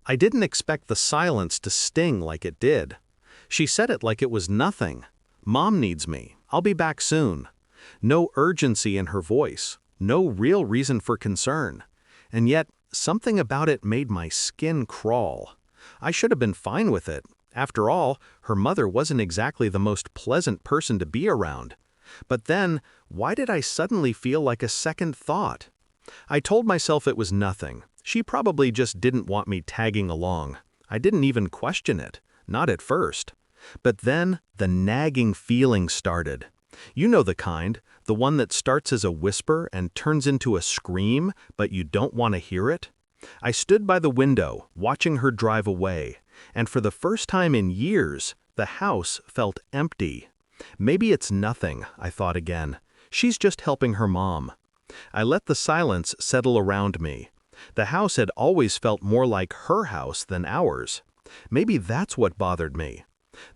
I didn't expect the silence to sting like it did. She said it like it was nothing. Mom needs me. I'll be back soon. No urgency in her voice. No real reason for concern. And yet, something about it made my skin crawl. I should have been fine with it. After all, her mother wasn't exactly the most pleasant person to be around. But then, why did I suddenly feel like a second thought? I told myself it was nothing. She probably just didn't want me tagging along. I didn't even question it. Not at first. But then, the nagging feeling started. You know the kind, the one that starts as a whisper and turns into a scream, but you don't want to hear it. I stood by the window, watching her drive away, and for the first time in years, the house felt empty. Maybe it's nothing, I thought again. She's just helping her mom. I let the silence settle around me. The house had always felt more like her house than ours. Maybe that's what bothered me.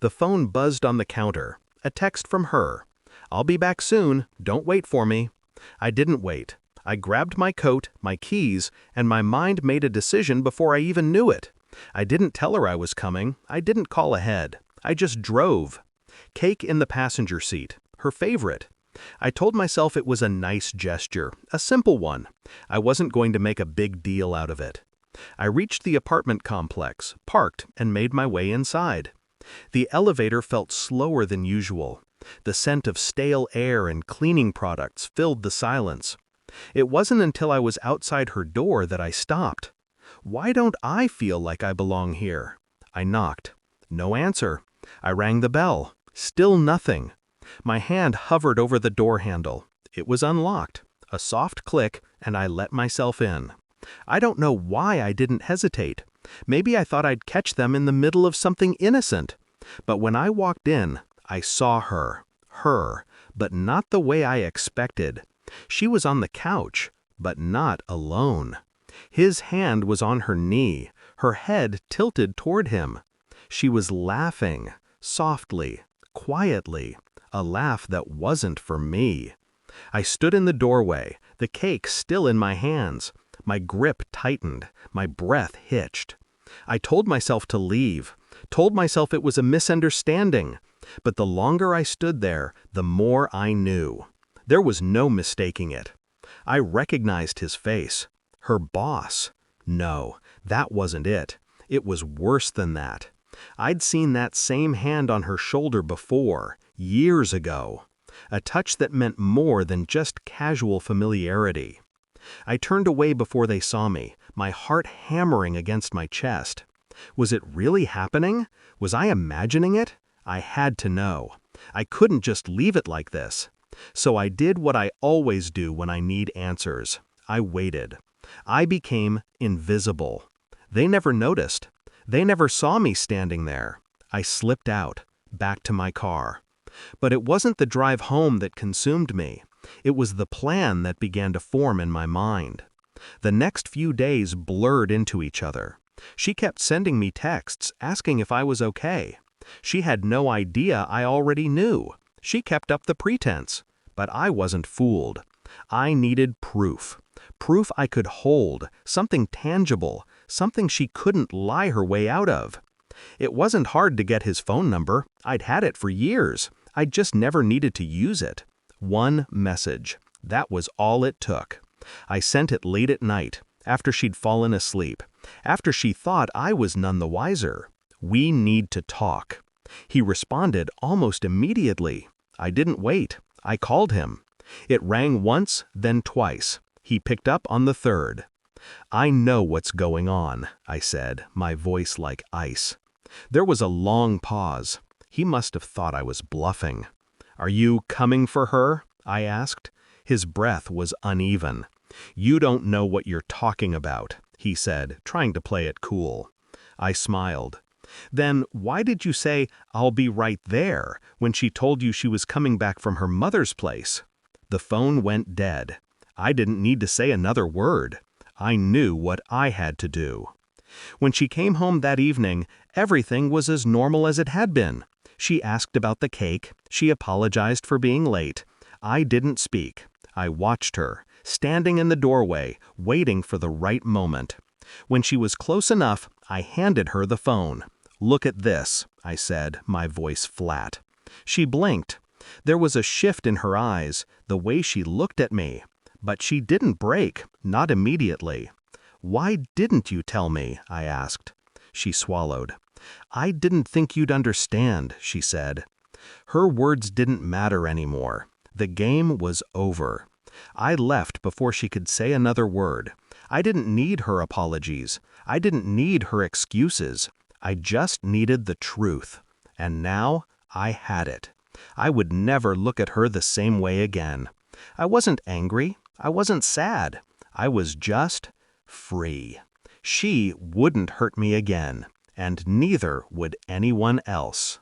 The phone buzzed on the counter. A text from her. "I'll be back soon. Don't wait for me." I didn't wait. I grabbed my coat, my keys, and my mind made a decision before I even knew it. I didn't tell her I was coming. I didn't call ahead. I just drove. Cake in the passenger seat. Her favorite. I told myself it was a nice gesture, a simple one. I wasn't going to make a big deal out of it. I reached the apartment complex, parked, and made my way inside. The elevator felt slower than usual. The scent of stale air and cleaning products filled the silence. It wasn't until I was outside her door that I stopped. Why don't I feel like I belong here? I knocked. No answer. I rang the bell. Still nothing. My hand hovered over the door handle. It was unlocked. A soft click, and I let myself in. I don't know why I didn't hesitate. Maybe I thought I'd catch them in the middle of something innocent. But when I walked in, I saw her, but not the way I expected. She was on the couch, but not alone. His hand was on her knee, her head tilted toward him. She was laughing, softly, quietly, a laugh that wasn't for me. I stood in the doorway, the cake still in my hands. My grip tightened, my breath hitched. I told myself to leave, told myself it was a misunderstanding. But the longer I stood there, the more I knew. There was no mistaking it. I recognized his face. Her boss. No, that wasn't it. It was worse than that. I'd seen that same hand on her shoulder before, years ago. A touch that meant more than just casual familiarity. I turned away before they saw me, my heart hammering against my chest. Was it really happening? Was I imagining it? I had to know. I couldn't just leave it like this. So I did what I always do when I need answers. I waited. I became invisible. They never noticed. They never saw me standing there. I slipped out, back to my car. But it wasn't the drive home that consumed me. It was the plan that began to form in my mind. The next few days blurred into each other. She kept sending me texts, asking if I was okay. She had no idea I already knew. She kept up the pretense. But I wasn't fooled. I needed proof. Proof I could hold, something tangible, something she couldn't lie her way out of. It wasn't hard to get his phone number. I'd had it for years. I just never needed to use it. One message. That was all it took. I sent it late at night, after she'd fallen asleep, after she thought I was none the wiser. "We need to talk." He responded almost immediately. I didn't wait. I called him. It rang once, then twice. He picked up on the third. "I know what's going on," I said, my voice like ice. There was a long pause. He must have thought I was bluffing. "Are you coming for her?" I asked. His breath was uneven. "You don't know what you're talking about," he said, trying to play it cool. I smiled. "Then why did you say, 'I'll be right there,' when she told you she was coming back from her mother's place?" The phone went dead. I didn't need to say another word. I knew what I had to do. When she came home that evening, everything was as normal as it had been. She asked about the cake. She apologized for being late. I didn't speak. I watched her, standing in the doorway, waiting for the right moment. When she was close enough, I handed her the phone. "Look at this," I said, my voice flat. She blinked. There was a shift in her eyes, the way she looked at me. But she didn't break, not immediately. "Why didn't you tell me?" I asked. She swallowed. "I didn't think you'd understand," she said. Her words didn't matter anymore. The game was over. I left before she could say another word. I didn't need her apologies. I didn't need her excuses. I just needed the truth. And now I had it. I would never look at her the same way again. I wasn't angry. I wasn't sad. I was just free. She wouldn't hurt me again, and neither would anyone else.